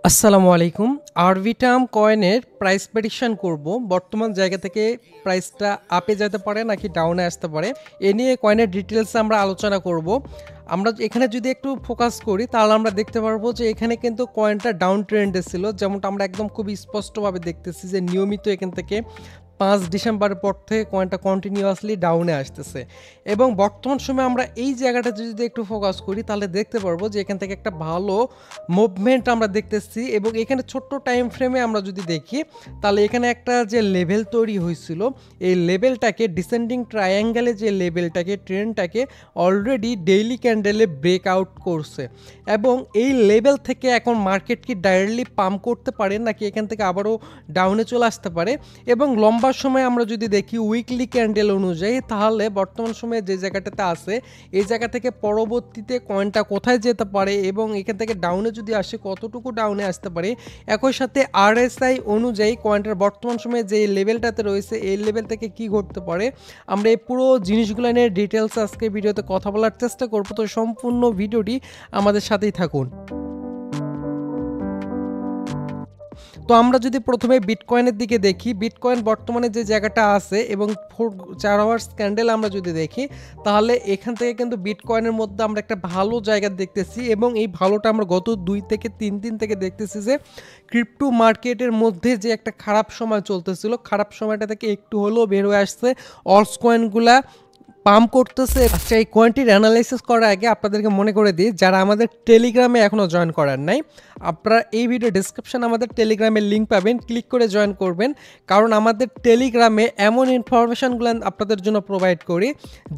আসসালামু আলাইকুম। আরবিটার্ম কয়েনের প্রাইস প্রেডিকশন করব। বর্তমান জায়গা থেকে প্রাইসটা আপে যেতে পারে নাকি ডাউনে আসতে পারে। এ নিয়ে কয়েনের ডিটেইলস আমরা আলোচনা করব। আমরা এখানে যদি একটু ফোকাস করি তাহলে আমরা দেখতে পারবো যে এখানে কিন্তু কয়েনটা ডাউন ট্রেন্ডে ছিল। যেমনটা আমরা একদম খুব স্পষ্টভাবে দেখতেছি যে নিয়মিত এখান থেকে 5 ডিসেম্বরের পর থেকে কয়েনটা কন্টিনিউয়াসলি ডাউনে আসতেছে এবং বর্তমান সময়ে আমরা এই জায়গাটাতে যদি একটু ফোকাস করি তাহলে দেখতে পারবো যে এখান থেকে একটা ভালো মুভমেন্ট আমরা দেখতেছি এবং এখানে ছোট্ট টাইম ফ্রেমে আমরা যদি দেখি তাহলে এখানে একটা যে লেভেল তৈরি হয়েছিল এই লেভেলটাকে ডিসেন্ডিং ট্রায়াঙ্গেলে যে লেভেলটাকে ট্রেন্ডটাকে অলরেডি ডেইলি ক্যান্ডেলে ব্রেক আউট করছে এবং এই লেভেল থেকে এখন মার্কেট কি ডাইরেক্টলি পাম্প করতে পারে নাকি এখান থেকে আবারও ডাউনে চলে আসতে পারে এবং লম্বা সময় আমরা যদি দেখি উইকলি ক্যান্ডেল অনুযায়ী তাহলে বর্তমান সময়ে যে জায়গাটাতে আছে এই জায়গা থেকে পরবর্তীতে কয়েনটা কোথায় যেতে পারে এবং এখান থেকে ডাউনে যদি আসে কতটুকু ডাউনে আসতে পারে একই সাথে আরএসআই অনুযায়ী কয়েনটার বর্তমান সময়ে যে লেভেলটাতে রয়েছে এই লেভেল থেকে কি ঘটতে পারে আমরা এই পুরো জিনিসগুলো নিয়ে ডিটেলস আজকে ভিডিওতে কথা বলার চেষ্টা করবো। তো সম্পূর্ণ ভিডিওটি আমাদের সাথেই থাকুন। তো আমরা যদি প্রথমে বিটকয়েনের দিকে দেখি বিটকয়েন বর্তমানে যে জায়গাটা আছে এবং 4 আওয়ার্স ক্যান্ডেল আমরা যদি দেখি তাহলে এখান থেকে কিন্তু বিটকয়েনের মধ্যে আমরা একটা ভালো জায়গা দেখতেছি এবং এই ভালোটা আমরা গত 2 থেকে 3 দিন থেকে দেখতেছি যে ক্রিপ্টো মার্কেটের মধ্যে যে একটা খারাপ সময় চলতেছিল খারাপ সময়টা থেকে একটু হলেও বের হয়ে আসছে অলস কয়েনগুলা পাম্প করতেছে। আচ্ছা এই কয়েনটির অ্যানালাইসিস করার আগে আপনাদেরকে মনে করে দিই যারা আমাদের টেলিগ্রামে এখনও জয়েন করার নাই আপনারা এই ভিডিও ডিসক্রিপশন আমাদের টেলিগ্রামের লিঙ্ক পাবেন ক্লিক করে জয়েন করবেন কারণ আমাদের টেলিগ্রামে এমন ইনফরমেশানগুলো আপনাদের জন্য প্রোভাইড করি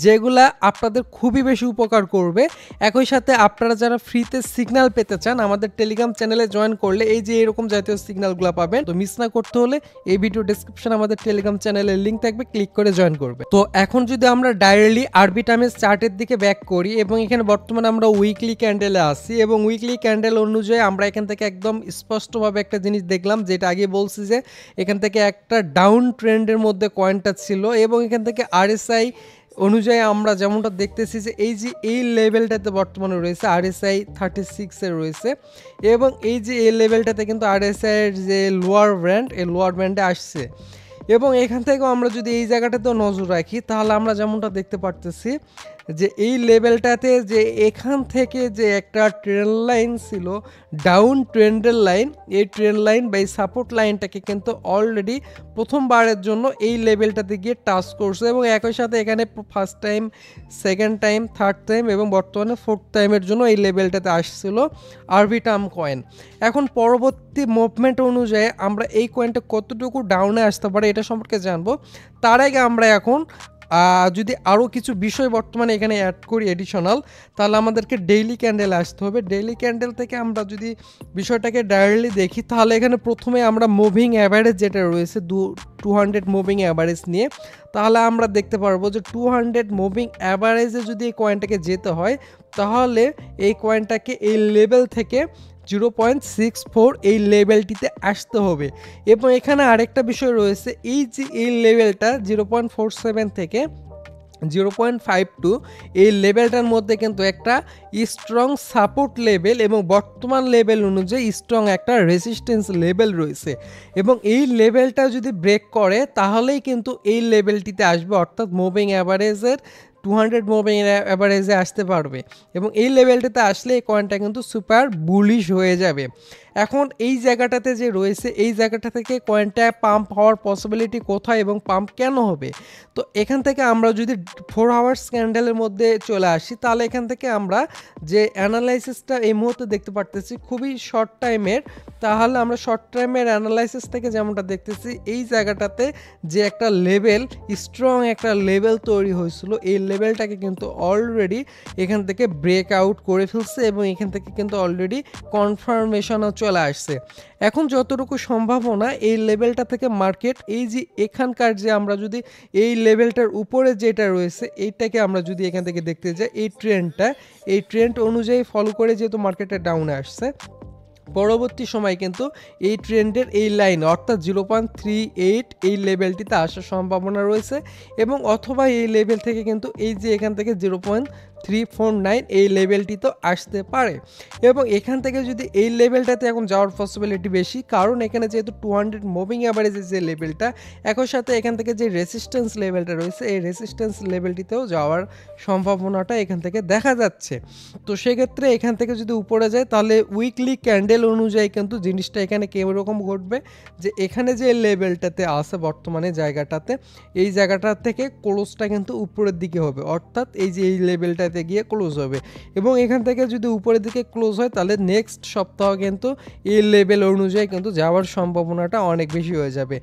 যেগুলা আপনাদের খুবই বেশি উপকার করবে। একই সাথে আপনারা যারা ফ্রিতে সিগন্যাল পেতে চান আমাদের টেলিগ্রাম চ্যানেলে জয়েন করলে এই যে এরকম জাতীয় সিগন্যালগুলো পাবেন। তো মিস না করতে হলে এই ভিডিও ডিসক্রিপশন আমাদের টেলিগ্রাম চ্যানেলের লিঙ্ক থাকবে ক্লিক করে জয়েন করবে। তো এখন যদি আমরা ডাইরেক্টলি আরবিটার্মের চার্টের দিকে ব্যাক করি এবং এখানে বর্তমানে আমরা উইকলি ক্যান্ডেলে আসি এবং উইকলি ক্যান্ডেল অনুযায়ী আমরা এখান থেকে একদম স্পষ্টভাবে একটা জিনিস দেখলাম যেটা আগে বলছি যে এখান থেকে একটা ডাউন ট্রেন্ডের মধ্যে কয়েনটা ছিল এবং এখান থেকে আরএসআই অনুযায়ী আমরা যেমনটা দেখতেছি যে এই যে এই লেভেলটাতে বর্তমানে রয়েছে আরএসআই 36 এর রয়েছে এবং এই যে এই লেভেলটাতে কিন্তু আরএসআই এর যে লোয়ার ব্যান্ড এই লোয়ার ব্যান্ডে আসছে এবং এখান থেকেও আমরা যদি এই জায়গাটাতেও নজর রাখি তাহলে আমরা যেমনটা দেখতে পারতেছি যে এই লেভেলটাতে যে এখান থেকে যে একটা ট্রেন্ড লাইন ছিল ডাউন ট্রেন্ডের লাইন এই ট্রেন্ড লাইন বা এই সাপোর্ট লাইনটাকে কিন্তু অলরেডি প্রথমবারের জন্য এই লেভেলটাতে গিয়ে টাচ করছে এবং একই সাথে এখানে first time second time third time এবং বর্তমানে ফোর্থ টাইমের জন্য এই লেভেলটাতে আসছিল আরবিটার্ম কয়েন। এখন পরবর্তী মুভমেন্ট অনুযায়ী আমরা এই কয়েনটা কতটুকু ডাউনে আসতে পারে এটা সম্পর্কে জানবো। তার আগে আমরা এখন যদি আরও কিছু বিষয় বর্তমানে এখানে অ্যাড করি এডিশনাল তাহলে আমাদেরকে ডেইলি ক্যান্ডেল আসতে হবে। ডেইলি ক্যান্ডেল থেকে আমরা যদি বিষয়টাকে ডাইরেক্টলি দেখি তাহলে এখানে প্রথমে আমরা মুভিং অ্যাভারেজ যেটা রয়েছে 200 মুভিং অ্যাভারেজ নিয়ে তাহলে আমরা দেখতে পারবো যে 200 মুভিং অ্যাভারেজে যদি এই কয়েনটাকে যেতে হয় তাহলে এই কয়েনটাকে এই লেভেল থেকে 0.64 এই লেভেলটিতে আসতে হবে এবং এখানে আরেকটা বিষয় রয়েছে এই যে এই লেভেলটা 0.47 থেকে 0.52 এই লেভেলটার মধ্যে কিন্তু একটা স্ট্রং সাপোর্ট লেভেল এবং বর্তমান লেভেল অনুযায়ী স্ট্রং একটা রেজিস্ট্যান্স লেভেল রয়েছে এবং এই লেভেলটা যদি ব্রেক করে তাহলেই কিন্তু এই লেভেলটিতে আসবে অর্থাৎ মুভিং অ্যাভারেজের 200 মুভিং অ্যাভারেজে আসতে পারবে এবং এই লেভেলটাতে আসলে এই কয়েনটা কিন্তু সুপার বুলিশ হয়ে যাবে। এখন এই জায়গাটাতে যে রয়েছে এই জায়গাটা থেকে কয়েনটা পাম্প হওয়ার পসিবিলিটি কোথায় এবং পাম্প কেন হবে তো এখান থেকে আমরা যদি 4 আওয়ার্স ক্যান্ডেলের মধ্যে চলে আসি তাহলে এখান থেকে আমরা যে অ্যানালাইসিসটা এই মুহূর্তে দেখতে পারতেছি খুবই শর্ট টাইমের তাহলে আমরা শর্ট টাইমের অ্যানালাইসিস থেকে যেমনটা দেখতেছি এই জায়গাটাতে যে একটা লেভেল স্ট্রং একটা লেভেল তৈরি হয়েছিল এই লেভেলটাকে কিন্তু অলরেডি এখান থেকে ব্রেক আউট করে ফেলছে এবং এখান থেকে কিন্তু অলরেডি কনফার্মেশনও চলে আসছে। এখন যতটুকু সম্ভাবনা এই লেভেলটা থেকে মার্কেট এই যে এখানকার যে আমরা যদি এই লেভেলটার উপরে যেটা রয়েছে এইটাকে আমরা যদি এখান থেকে দেখতে যাই এই ট্রেন্ড অনুযায়ী ফলো করে যেহেতু মার্কেটে ডাউনে আসছে পরবর্তী সময় কিন্তু এই ট্রেন্ডের এই লাইন অর্থাৎ 0.38 এই লেভেলটিতে আসার সম্ভাবনা রয়েছে এবং অথবা এই লেভেল থেকে কিন্তু এই যে এখান থেকে 349 এই লেভেলটি তো আসতে পারে এবং এখান থেকে যদি এই লেভেলটাতে এখন যাওয়ার পসিবিলিটি বেশি, কারণ এখানে যেহেতু 200 মুভিং অ্যাভারেজের যে লেভেলটা, একই সাথে এখান থেকে যে রেসিস্ট্যান্স লেভেলটা রয়েছে এই রেসিস্ট্যান্স লেভেলটিতেও যাওয়ার সম্ভাবনাটা এখান থেকে দেখা যাচ্ছে। তো সেক্ষেত্রে এখান থেকে যদি উপরে যায় তাহলে উইকলি ক্যান্ডেল অনুযায়ী কিন্তু জিনিসটা এখানে কীরকম ঘটবে, যে এখানে যে লেভেলটাতে আছে বর্তমানে জায়গাটাতে, এই জায়গাটা থেকে ক্লোজটা কিন্তু উপরের দিকে হবে, অর্থাৎ এই যে এই লেভেলটাতে গিয়ে ক্লোজ হবে এবং এখান থেকে যদি উপরের দিকে ক্লোজ হয় তাহলে নেক্সট সপ্তাহ কিন্তু এই লেভেল অনুযায়ী কিন্তু যাওয়ার সম্ভাবনাটা অনেক বেশি হয়ে যাবে।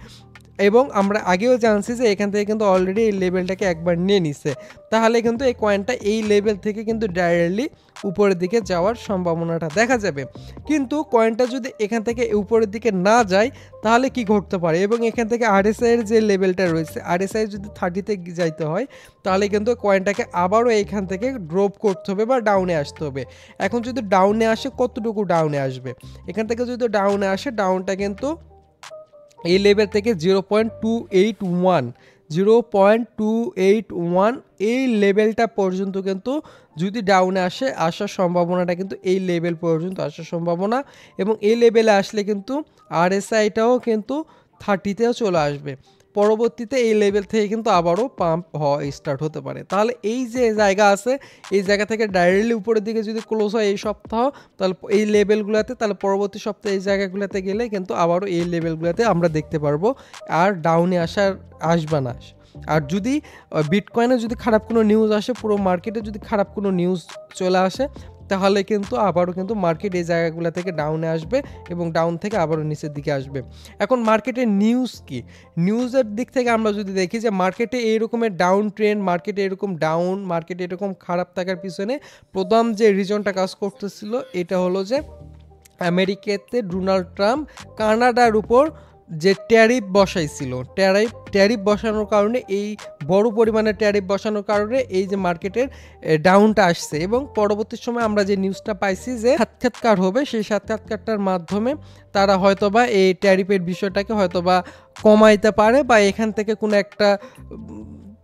এবং আমরা আগেও জানছি যে এখান থেকে কিন্তু অলরেডি এই লেভেলটাকে একবার নিয়ে নিছে, তাহলে কিন্তু এই কয়েনটা এই লেভেল থেকে কিন্তু ডাইরেক্টলি উপরের দিকে যাওয়ার সম্ভাবনাটা দেখা যাবে। কিন্তু কয়েনটা যদি এখান থেকে উপরের দিকে না যায় তাহলে কি ঘটতে পারে, এবং এখান থেকে আরএসআই এর যে লেভেলটা রয়েছে, আরএসআই যদি 30-তে যাইতে হয় তাহলে কিন্তু কয়েনটাকে আবারও এখান থেকে ড্রপ করতে হবে বা ডাউনে আসতে হবে। এখন যদি ডাউনে আসে, কতটুকু ডাউনে আসবে, এখান থেকে যদি ডাউনে আসে, ডাউনটা কিন্তু এই লেভেল থেকে 0.281 এই লেভেলটা পর্যন্ত কিন্তু যদি ডাউনে আসে, আসার সম্ভাবনাটা কিন্তু এই লেভেল পর্যন্ত আসার সম্ভাবনা, এবং এই লেভেলে আসলে কিন্তু আরএসআইটাও কিন্তু 30-তেও চলে আসবে। পরবর্তীতে এই লেভেল থেকে কিন্তু আবারও পাম্প হওয়া স্টার্ট হতে পারে। তাহলে এই যে জায়গা আছে, এই জায়গা থেকে ডাইরেক্টলি উপরের দিকে যদি ক্লোজ হয় এই সপ্তাহ, তাহলে এই লেভেলগুলোতে, তাহলে পরবর্তী সপ্তাহে এই জায়গাগুলোতে গেলে কিন্তু আবারও এই লেভেলগুলোতে আমরা দেখতে পারবো, আর ডাউনে আসবে না। আর যদি বিটকয়েনে যদি খারাপ কোনো নিউজ আসে, পুরো মার্কেটে যদি খারাপ কোনো নিউজ চলে আসে, তাহলে কিন্তু আবারও কিন্তু মার্কেট এই জায়গাগুলো থেকে ডাউনে আসবে এবং ডাউন থেকে আবারও নিচের দিকে আসবে। এখন মার্কেটের নিউজ কি, নিউজের দিক থেকে আমরা যদি দেখি যে মার্কেটে এইরকমের ডাউন ট্রেন্ড, মার্কেটে এরকম ডাউন, মার্কেটে এরকম খারাপ থাকার পিছনে প্রধান যে রিজনটা কাজ করতেছিল এটা হলো যে আমেরিকাতে ডোনাল্ড ট্রাম্প কানাডার উপর যে ট্যারিফ বসাইছিল, ট্যারিফ বসানোর কারণে, এই বড় পরিমাণে ট্যারিফ বসানোর কারণে এই যে মার্কেটের ডাউনটা আসছে, এবং পরবর্তী সময় আমরা যে নিউজটা পাইছি যে সাক্ষাৎকার হবে, সেই সাক্ষাৎকারটার মাধ্যমে তারা হয়তোবা এই ট্যারিফের বিষয়টাকে হয়তোবা কমাইতে পারে বা এখান থেকে কোনো একটা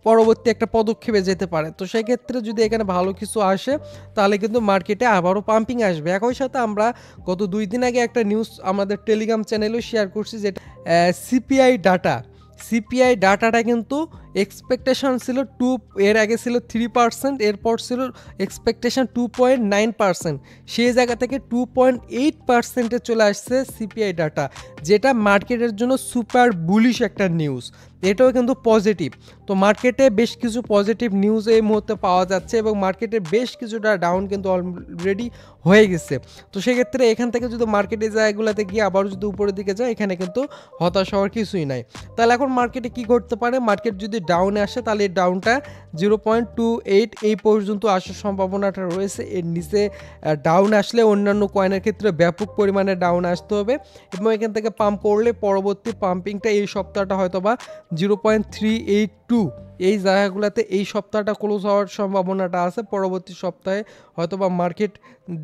পরবর্তী একটা পদক্ষেপে যেতে পারে। তো সেক্ষেত্রে যদি এখানে ভালো কিছু আসে তাহলে কিন্তু মার্কেটে আবারও পাম্পিং আসবে। একই সাথে আমরা গত 2 দিন আগে একটা নিউজ আমাদের টেলিগ্রাম চ্যানেলেও শেয়ার করছি, যেটা সিপিআই ডাটাটা কিন্তু এক্সপেকটেশন ছিল এর আগে ছিল 3%, এরপর ছিল এক্সপেকটেশন 2.9%, সেই জায়গা থেকে 2.8%-এ চলে আসছে সিপিআই ডাটা, যেটা মার্কেটের জন্য সুপার বুলিশ একটা নিউজ। এটাও কিন্তু পজিটিভ। তো মার্কেটে বেশ কিছু পজিটিভ নিউজ এই মুহূর্তে পাওয়া যাচ্ছে এবং মার্কেটে বেশ কিছুটা ডাউন কিন্তু অলরেডি হয়ে গেছে। তো সেক্ষেত্রে এখান থেকে যদি মার্কেটের জায়গাগুলোতে গিয়ে আবার যদি উপরের দিকে যায়, এখানে কিন্তু হতাশ হওয়ার কিছুই নাই। তাহলে এখন মার্কেটে কি করতে পারে, মার্কেট যদি ডাউনে আসে তাহলে এই ডাউনটা 0.28 এই পর্যন্ত আসার সম্ভাবনাটা রয়েছে। এর নিচে ডাউন আসলে অন্যান্য কয়েনের ক্ষেত্রে ব্যাপক পরিমাণে ডাউন আসতে হবে এবং এখান থেকে পাম্প করলে পরবর্তী পাম্পিংটা এই সপ্তাহটা হয়তোবা 0.382 এই জায়গাগুলোতে এই সপ্তাহটা ক্লোজ হওয়ার সম্ভাবনাটা আছে। পরবর্তী সপ্তাহে হয়তোবা মার্কেট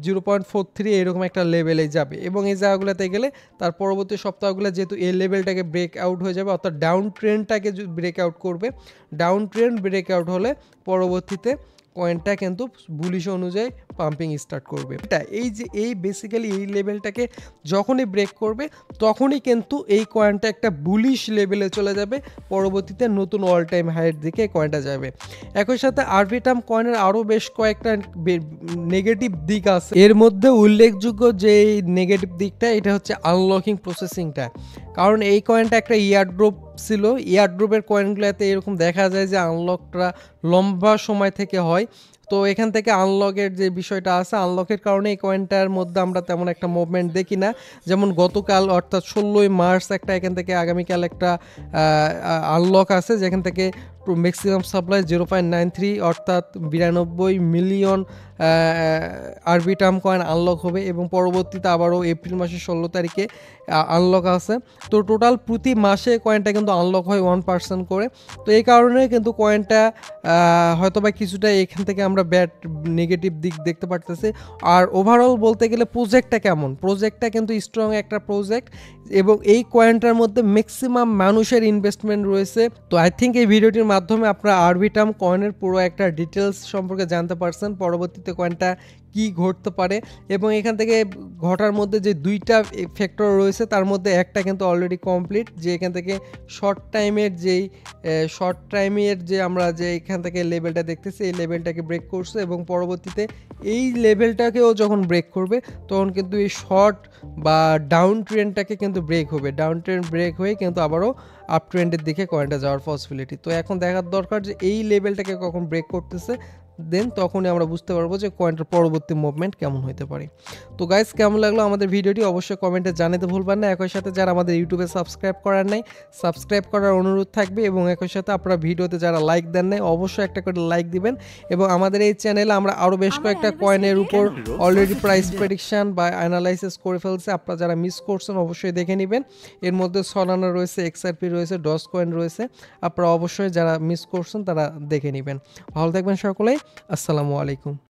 0.43 এরকম একটা লেভেলে যাবে এবং এই জায়গাগুলোতে গেলে তার পরবর্তী সপ্তাহগুলো যেহেতু এই লেভেলটাকে ব্রেক আউট হয়ে যাবে, অর্থাৎ ডাউন ট্রেন্ডটাকে ব্রেক আউট করবে, ডাউন ট্রেন্ড ব্রেক আউট হলে পরবর্তীতে কয়েনটা কিন্তু বুলিশ অনুযায়ী পাম্পিং স্টার্ট করবে। এটা এই বেসিক্যালি এই লেভেলটাকে যখনই ব্রেক করবে তখনই কিন্তু এই কয়েনটা একটা বুলিশ লেভেলে চলে যাবে, পরবর্তীতে নতুন অল টাইম হাইয়ের দিকে কয়েনটা যাবে। একই সাথে আরবিটাম কয়েনের আরও বেশ কয়েকটা নেগেটিভ দিক আছে। এর মধ্যে উল্লেখযোগ্য যে নেগেটিভ দিকটা, এটা হচ্ছে আনলকিং প্রসেসিংটা। কারণ এই কয়েনটা একটা ইয়ারড্রপ ছিল, ইয়ারড্রপের কয়েনগুলোতে এরকম দেখা যায় যে আনলকটা লম্বা সময় থেকে হয়। তো এখান থেকে আনলকের যে বিষয়টা আছে, আনলকের কারণে এই কয়েনটার মধ্যে আমরা তেমন একটা মুভমেন্ট দেখি না। যেমন গতকাল অর্থাৎ 16ই মার্চ একটা এখান থেকে আগামীকাল একটা আনলক আছে, যেখান থেকে ম্যাক্সিমাম সাপ্লাই 0.93 অর্থাৎ 92 মিলিয়ন আরবিটাম কয়েন আনলক হবে এবং পরবর্তীতে আবারও এপ্রিল মাসের 16 তারিখে আনলক আছে। তো টোটাল প্রতি মাসে কয়েনটা কিন্তু আনলক হয় 1% করে। তো এই কারণে কিন্তু কয়েনটা হয়তোবা কিছুটা এখান থেকে আমরা আমরা ব্যাড নেগেটিভ দিক দেখতে পারতেছি। আর ওভারঅল বলতে গেলে প্রজেক্টটা কেমন, প্রজেক্টটা কিন্তু স্ট্রং একটা প্রজেক্ট এবং এই কয়েনটার মধ্যে ম্যাক্সিমাম মানুষের ইনভেস্টমেন্ট রয়েছে। তো আই থিঙ্ক এই ভিডিওটির মাধ্যমে আপনারা আরবিটাম কয়েনের পুরো একটা ডিটেলস সম্পর্কে জানতে পারছেন, পরবর্তীতে কয়েনটা কি ঘটতে পারে এবং এখান থেকে ঘটার মধ্যে যে দুইটা ফ্যাক্টর রয়েছে তার মধ্যে একটা কিন্তু অলরেডি কমপ্লিট, যে এখান থেকে শর্ট টাইমের যে আমরা যে এখান থেকে লেভেলটা দেখতেছি এই লেভেলটাকে ব্রেক করছে এবং পরবর্তীতে এই লেভেলটাকেও যখন ব্রেক করবে তখন কিন্তু এই শর্ট বা ডাউন ট্রেন্ডটাকে কিন্তু ব্রেক হবে, ডাউন ট্রেন্ড ব্রেক হয়ে কিন্তু আবারও আপ ট্রেন্ডের দিকে কয়েনটা যাওয়ার পসিবিলিটি। তো এখন দেখার দরকার যে এই লেভেলটাকে কখন ব্রেক করতেছে, দেন তখনই আমরা বুঝতে পারবো যে কয়েনটার পরবর্তী মুভমেন্ট কেমন হতে পারে। তো গাইস, কেমন লাগলো আমাদের ভিডিওটি অবশ্যই কমেন্টে জানাতে ভুলবেন না। একই সাথে যারা আমাদের ইউটিউবে সাবস্ক্রাইব করার নাই, সাবস্ক্রাইব করার অনুরোধ থাকবে এবং একই সাথে আপনারা ভিডিওতে যারা লাইক দেন নাই অবশ্যই একটা করে লাইক দিবেন। এবং আমাদের এই চ্যানেলে আমরা আরও বেশ কয়েকটা কয়েনের উপর অলরেডি প্রাইস প্রেডিকশন বা অ্যানালাইসিস করে ফেলছে, আপনারা যারা মিস করছেন অবশ্যই দেখে নেবেন। এর মধ্যে সলানা রয়েছে, এক্সআরপি রয়েছে, ডস কয়েন রয়েছে, আপনারা অবশ্যই যারা মিস করছেন তারা দেখে নেবেন। ভালো থাকবেন সকলেই, আসসালামু আলাইকুম।